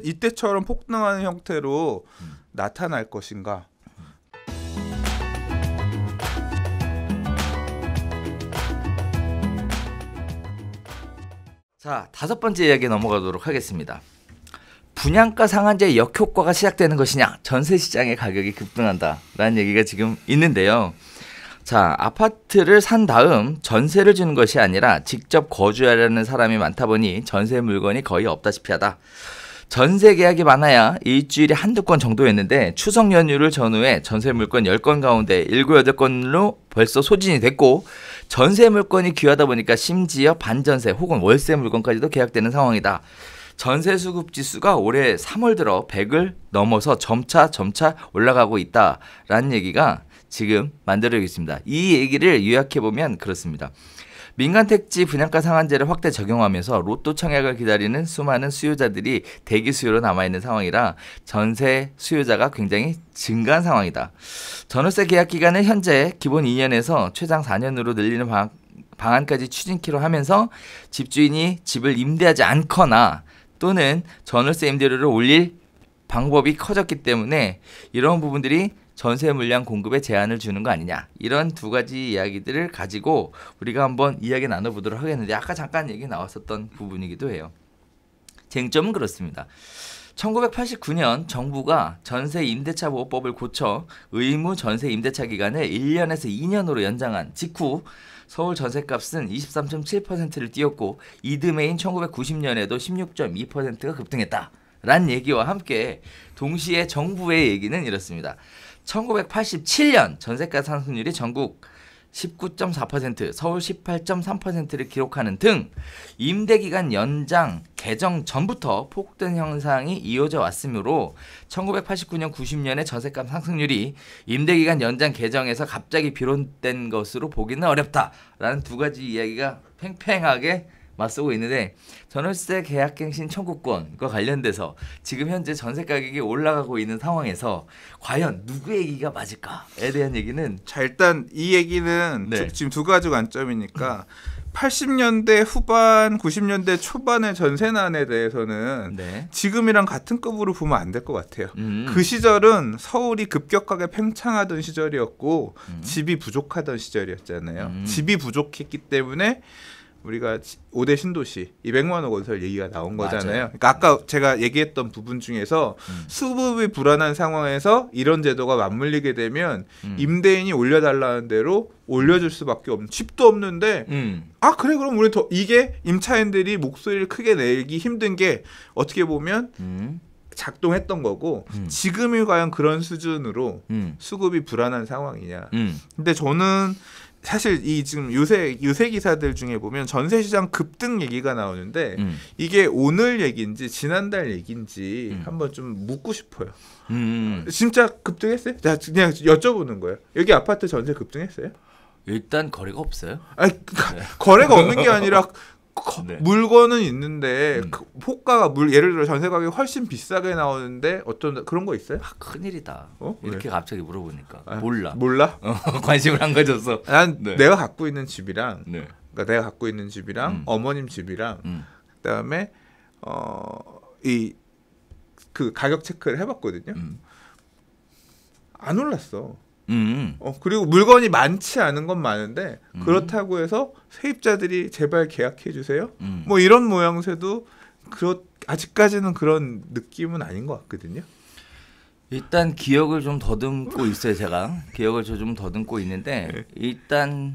이때처럼 폭등하는 형태로 나타날 것인가? 자, 5번째 이야기 넘어가도록 하겠습니다. 분양가 상한제의 역효과가 시작되는 것이냐, 전세 시장의 가격이 급등한다 라는 얘기가 지금 있는데요. 자, 아파트를 산 다음 전세를 주는 것이 아니라 직접 거주하려는 사람이 많다 보니 전세 물건이 거의 없다시피 하다. 전세 계약이 많아야 일주일에 한두 건 정도였는데 추석 연휴를 전후에 전세 물건 10건 가운데 7, 8건으로 벌써 소진이 됐고, 전세 물건이 귀하다 보니까 심지어 반전세 혹은 월세 물건까지도 계약되는 상황이다. 전세 수급 지수가 올해 3월 들어 100을 넘어서 점차 올라가고 있다라는 얘기가 지금 만들어지고 있습니다. 이 얘기를 요약해보면 그렇습니다. 민간 택지 분양가 상한제를 확대 적용하면서 로또 청약을 기다리는 수많은 수요자들이 대기 수요로 남아있는 상황이라 전세 수요자가 굉장히 증가한 상황이다. 전월세 계약 기간은 현재 기본 2년에서 최장 4년으로 늘리는 방안까지 추진키로 하면서 집주인이 집을 임대하지 않거나 또는 전월세 임대료를 올릴 방법이 커졌기 때문에 이런 부분들이 전세 물량 공급에 제한을 주는 거 아니냐, 이런 두 가지 이야기들을 가지고 우리가 한번 이야기 나눠보도록 하겠는데, 아까 잠깐 얘기 나왔었던 부분이기도 해요. 쟁점은 그렇습니다. 1989년 정부가 전세 임대차 보호법을 고쳐 의무 전세 임대차 기간을 1년에서 2년으로 연장한 직후 서울 전세값은 23.7%를 띄웠고 이듬해인 1990년에도 16.2%가 급등했다 라는 얘기와 함께 동시에 정부의 얘기는 이렇습니다. 1987년 전세가 상승률이 전국 19.4%, 서울 18.3%를 기록하는 등 임대기간 연장 개정 전부터 폭등 현상이 이어져 왔으므로 1989년 90년의 전세값 상승률이 임대기간 연장 개정에서 갑자기 비롯된 것으로 보기는 어렵다라는 두 가지 이야기가 팽팽하게 맞서고 있는데, 전월세 계약갱신 청구권과 관련돼서 지금 현재 전세 가격이 올라가고 있는 상황에서 과연 누구의 얘기가 맞을까에 대한 얘기는, 자, 일단 이 얘기는 네. 지금 두 가지 관점이니까 80년대 후반 90년대 초반의 전세난에 대해서는 네. 지금이랑 같은 급으로 보면 안 될 것 같아요. 그 시절은 서울이 급격하게 팽창하던 시절이었고 집이 부족하던 시절이었잖아요. 집이 부족했기 때문에 우리가 5대 신도시 200만 원 건설 얘기가 나온 거잖아요. 맞아요. 그러니까 아까 제가 얘기했던 부분 중에서 수급이 불안한 상황에서 이런 제도가 맞물리게 되면 임대인이 올려달라는 대로 올려줄 수밖에 없는, 집도 없는데 아 그래 그럼 우리 더, 이게 임차인들이 목소리를 크게 내기 힘든 게 어떻게 보면 작동했던 거고, 지금이 과연 그런 수준으로 수급이 불안한 상황이냐. 근데 저는 사실 이 지금 요새 기사들 중에 보면 전세 시장 급등 얘기가 나오는데 이게 오늘 얘기인지 지난달 얘기인지 한번 좀 묻고 싶어요. 진짜 급등했어요? 자, 그냥 여쭤보는 거예요. 여기 아파트 전세 급등했어요? 일단 거래가 없어요. 아니, 거래가 없는 게 아니라 네. 물건은 있는데 그 호가가 예를 들어 전세 가격이 훨씬 비싸게 나오는데 어떤 그런 거 있어요? 아, 큰일이다. 어? 이렇게 왜? 갑자기 물어보니까 아, 몰라. 관심을 안 가졌어. 난 네. 내가 갖고 있는 집이랑 네. 그러니까 내가 갖고 있는 집이랑 어머님 집이랑 그다음에 이 그 가격 체크를 해봤거든요. 안 올랐어. 그리고 물건이 많지 않은 건 많은데 그렇다고 해서 세입자들이 제발 계약해 주세요. 뭐 이런 모양새도 아직까지는 그런 느낌은 아닌 것 같거든요. 일단 기억을 좀 더듬고 있어요. 제가 기억을 좀 더듬고 있는데 네. 일단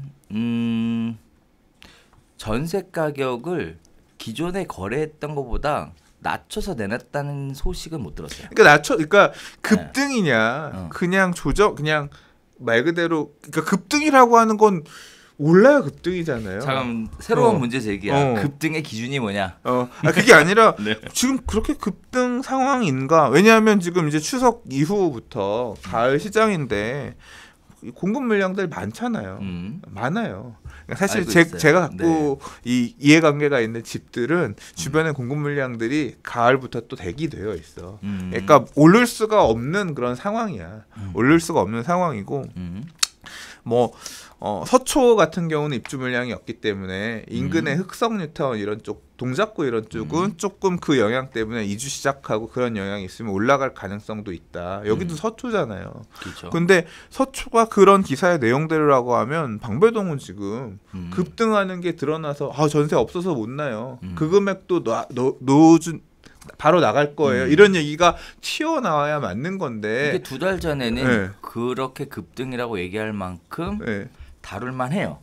전세 가격을 기존에 거래했던 것보다 낮춰서 내놨다는 소식은 못 들었어요. 그러니까 급등이냐 그냥 조정, 그냥 말 그대로 그러니까 급등이라고 하는 건 올라야 급등이잖아요. 잠깐 새로운 문제 제기야. 급등의 기준이 뭐냐? 그게 아니라 네. 지금 그렇게 급등 상황인가? 왜냐하면 지금 이제 추석 이후부터 가을 시장인데 공급 물량들 많잖아요. 많아요. 그러니까 사실 제가 갖고 이 이해관계가 있는 집들은 주변에 공급 물량들이 가을부터 또 대기되어 있어. 그러니까 오를 수가 없는 그런 상황이야. 오를 수가 없는 상황이고 뭐 서초 같은 경우는 입주 물량이 없기 때문에 인근의 흑석 뉴타운 이런 쪽 동작구 이런 쪽은 조금 그 영향 때문에 이주 시작하고 그런 영향이 있으면 올라갈 가능성도 있다. 여기도 서초잖아요. 그렇죠. 근데 서초가 그런 기사의 내용대로라고 하면 방배동은 지금 급등하는 게 드러나서 전세 없어서 못 나요. 그 금액도 노준 바로 나갈 거예요. 이런 얘기가 튀어나와야 맞는 건데 이게 2달 전에는 네. 그렇게 급등이라고 얘기할 만큼 네. 다룰만 해요.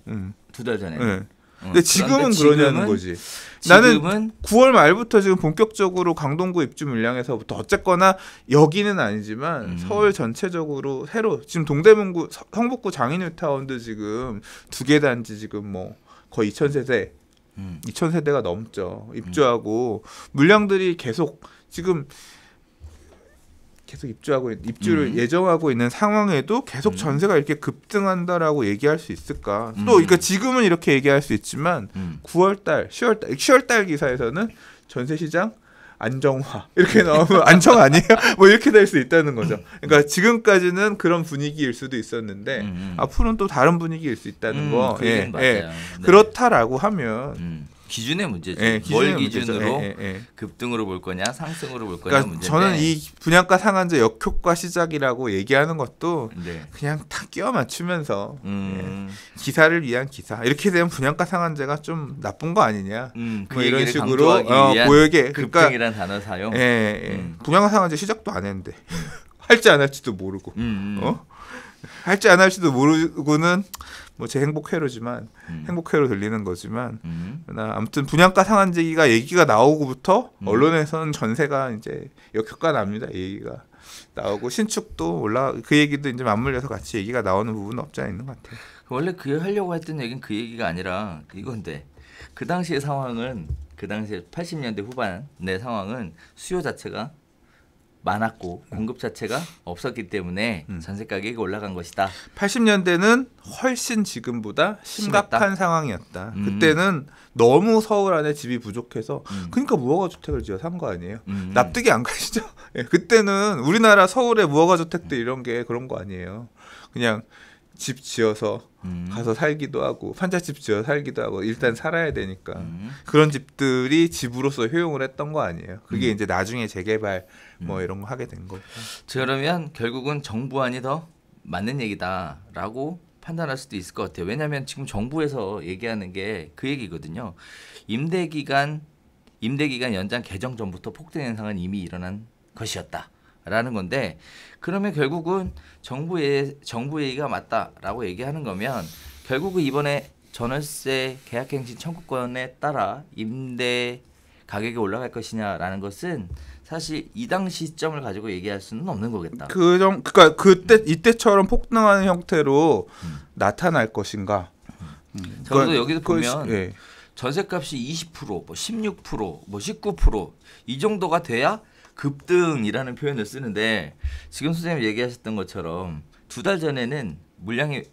2달 전에. 네. 근데 지금은 그러냐는 거지. 지금은 나는 9월 말부터 지금 본격적으로 강동구 입주 물량에서부터 어쨌거나 여기는 아니지만 서울 전체적으로 새로 지금 동대문구 성북구 장인뉴타운도 지금 2개 단지 지금 뭐 거의 2,000세대 2,000세대가 넘죠. 입주하고 물량들이 계속 지금 입주를 예정하고 있는 상황에도 계속 전세가 이렇게 급등한다라고 얘기할 수 있을까? 또 그러니까 지금은 이렇게 얘기할 수 있지만 9월달, 10월달 기사에서는 전세 시장 안정화 이렇게 나오면 안정 아니에요? 뭐 이렇게 될 수 있다는 거죠. 그러니까 지금까지는 그런 분위기일 수도 있었는데 앞으로는 또 다른 분위기일 수 있다는 거. 맞아요. 네. 그렇다라고 하면. 기준의 문제죠. 뭘 기준으로 급등으로 볼 거냐, 상승으로 볼 거냐 그러니까 문제인데. 저는 이 분양가 상한제 역효과 시작이라고 얘기하는 것도 네. 그냥 다 끼워 맞추면서 기사를 위한 기사. 이렇게 되면 분양가 상한제가 좀 나쁜 거 아니냐. 그 뭐 이런 얘기를 식으로 강조하기 위한 보여게. 급등이라는 단어 사용. 분양가 상한제 시작도 안 했는데 할지 안 할지도 모르고. 할지 안 할지도 모르고는 뭐 제 행복회로지만 행복회로 들리는 거지만 아무튼 분양가 상한제기가 얘기가 나오고부터 언론에서는 전세가 이제 역효과 납니다. 얘기가 나오고 신축도 그 얘기도 이제 맞물려서 같이 얘기가 나오는 부분은 없지 않아 있는 것 같아요. 원래 그 하려고 했던 얘기는 그 얘기가 아니라 이건데 그 당시의 상황은 그 당시에 80년대 후반의 상황은 수요 자체가 많았고 공급 자체가 없었기 때문에 전세 가격이 올라간 것이다. 80년대는 훨씬 지금보다 심각한 상황이었다. 그때는 너무 서울 안에 집이 부족해서 그러니까 무허가 주택을 지어 산 거 아니에요. 납득이 안 가시죠? 그때는 우리나라 서울의 무허가 주택들 이런 게 그런 거 아니에요. 그냥 집 지어서 가서 살기도 하고 판잣집 지어 살기도 하고 일단 살아야 되니까 그런 집들이 집으로서 효용을 했던 거 아니에요. 그게 이제 나중에 재개발 뭐 이런 거 하게 된 거고. 그러면 결국은 정부안이 더 맞는 얘기다라고 판단할 수도 있을 것 같아요. 왜냐하면 지금 정부에서 얘기하는 게 그 얘기거든요. 임대기간 연장 개정 전부터 폭등 현상은 이미 일어난 것이었다. 라는 건데 그러면 결국은 정부 얘기가 맞다라고 얘기하는 거면 결국은 이번에 전월세 계약갱신 청구권에 따라 임대 가격이 올라갈 것이냐라는 것은 사실 이 당시 시점을 가지고 얘기할 수는 없는 거겠다. 그러니까 이때처럼 폭등하는 형태로 나타날 것인가? 저도 여기서 보면 전세값이 20%, 뭐 16%, 뭐 19% 이 정도가 돼야 급등이라는 표현을 쓰는데 지금 선생님 얘기하셨던 것처럼 2달 전에는 물량이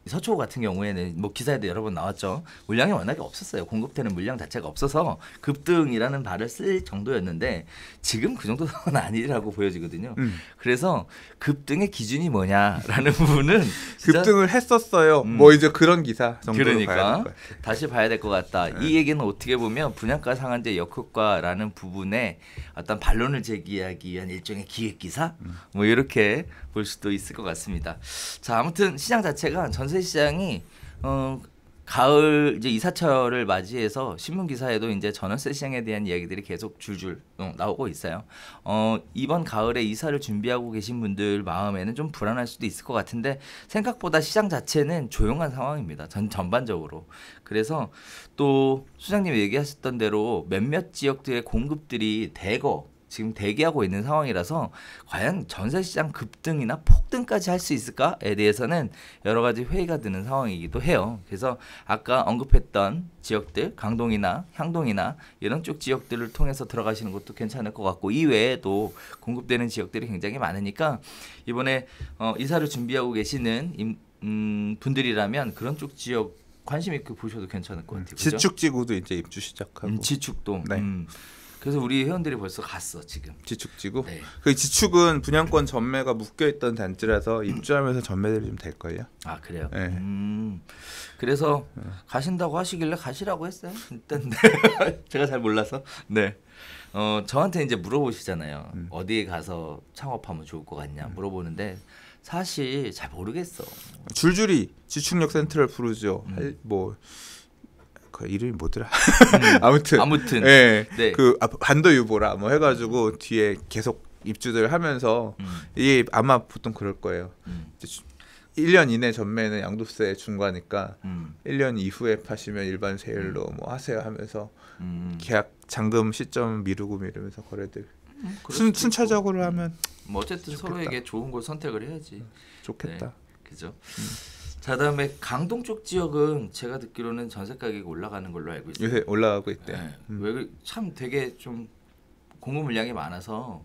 서초 같은 경우에는 뭐 기사에도 여러 번 나왔죠. 물량이 워낙에 없었어요. 공급되는 물량 자체가 없어서 급등이라는 말을 쓸 정도였는데 지금 그 정도는 아니라고 보여지거든요. 그래서 급등의 기준이 뭐냐라는 부분은 급등을 했었어요. 뭐 이제 그런 기사 정도로 그러니까 봐야 될 것 같아요. 다시 봐야 될 것 같다. 이 얘기는 어떻게 보면 분양가 상한제 역효과라는 부분에 어떤 반론을 제기하기 위한 일종의 기획 기사 뭐 이렇게 볼 수도 있을 것 같습니다. 자, 아무튼 시장 자체가 전세 시장이 가을 이제 이사철을 맞이해서 신문 기사에도 이제 전월세 시장에 대한 이야기들이 계속 줄줄 나오고 있어요. 이번 가을에 이사를 준비하고 계신 분들 마음에는 좀 불안할 수도 있을 것 같은데 생각보다 시장 자체는 조용한 상황입니다. 전반적으로. 그래서 또 수장님이 얘기하셨던 대로 몇몇 지역들의 공급들이 지금 대기하고 있는 상황이라서 과연 전세시장 급등이나 폭등까지 할 수 있을까에 대해서는 여러 가지 회의가 드는 상황이기도 해요. 그래서 아까 언급했던 지역들, 강동이나 향동이나 이런 쪽 지역들을 통해서 들어가시는 것도 괜찮을 것 같고 이 외에도 공급되는 지역들이 굉장히 많으니까 이번에 이사를 준비하고 계시는 분들이라면 그런 쪽 지역 관심 있게 보셔도 괜찮을 것 같아요. 그죠? 지축지구도 이제 입주 시작하고. 지축도. 네. 그래서 우리 회원들이 벌써 갔어 지금. 지축지구. 네. 그 지축은 분양권 전매가 묶여있던 단지라서 입주하면서 전매들이 좀 될 걸요. 아 그래요. 네. 그래서 가신다고 하시길래 가시라고 했어요. 일단 제가 잘 몰라서. 네. 저한테 이제 물어보시잖아요. 어디에 가서 창업하면 좋을 것 같냐 물어보는데 사실 잘 모르겠어. 줄줄이 지축역 센트럴 푸르지오 그 이름이 뭐더라? 아무튼 예. 네. 그 반도 유보라 뭐 해가지고 뒤에 계속 입주들 하면서 이게 아마 보통 그럴 거예요. 1년 이내 전매는 양도세 중과니까 1년 이후에 파시면 일반 세율로 뭐 하세요 하면서 계약 잔금 시점 미루고 미루면서 거래들 순차적으로 하면 뭐 어쨌든 좋겠다. 서로에게 좋은 걸 선택을 해야지. 좋겠다. 네, 그죠. 자 다음에 강동 쪽 지역은 제가 듣기로는 전세 가격이 올라가는 걸로 알고 있어요. 요새 올라가고 있대요. 네. 왜참 되게 좀 공급 물량이 많아서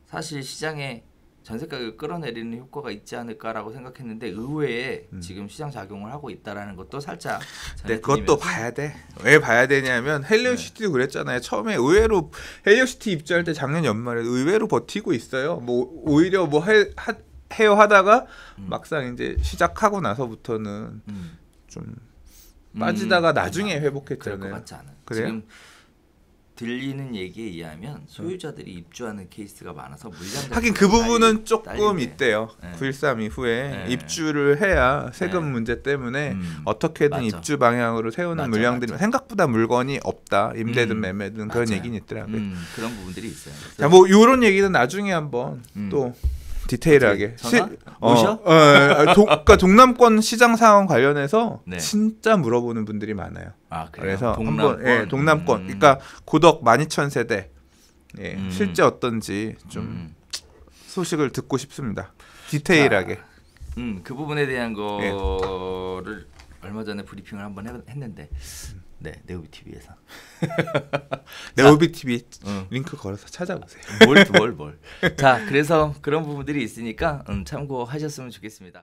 사실 시장에 전세 가격을 끌어내리는 효과가 있지 않을까라고 생각했는데 의외에 지금 시장 작용을 하고 있다라는 것도 살짝 네, 그것도 봐야 돼. 왜 봐야 되냐면 헬리오시티도 그랬잖아요. 처음에 의외로 헬리오시티 입주할 때 작년 연말에 의외로 버티고 있어요. 뭐 오히려 뭐 해요 하다가 막상 이제 시작하고 나서부터는 좀 빠지다가 나중에 회복했잖아요. 그럴 것 같지 않아요. 그래요? 지금 들리는 얘기에 의하면 소유자들이 입주하는 케이스가 많아서 물량 하긴 그 부분은 조금 딸리네. 있대요. 네. 9.13 이후에 네. 입주를 해야 세금 네. 문제 때문에 어떻게든 맞아. 입주 방향으로 세우는 맞아, 물량들이 맞아. 생각보다 물건이 없다. 임대든 매매든 그런 맞아요. 얘기는 있더라고요. 그런 부분들이 있어요. 자, 뭐 이런 얘기는 나중에 한번 또 디테일하게 전화? 오셔? 그러니까 동남권 시장 상황 관련해서 네. 진짜 물어보는 분들이 많아요. 아, 그래요? 그래서 동남권? 한번 동남권 그러니까 고덕 12,000세대 실제 어떤지 좀 소식을 듣고 싶습니다. 디테일하게. 그 부분에 대한 거를 얼마 전에 브리핑을 한번 했는데 네, 네오비 TV에서. 네오비 TV 링크 걸어서 찾아보세요. 뭘. 자, 그래서 그런 부분들이 있으니까 참고하셨으면 좋겠습니다.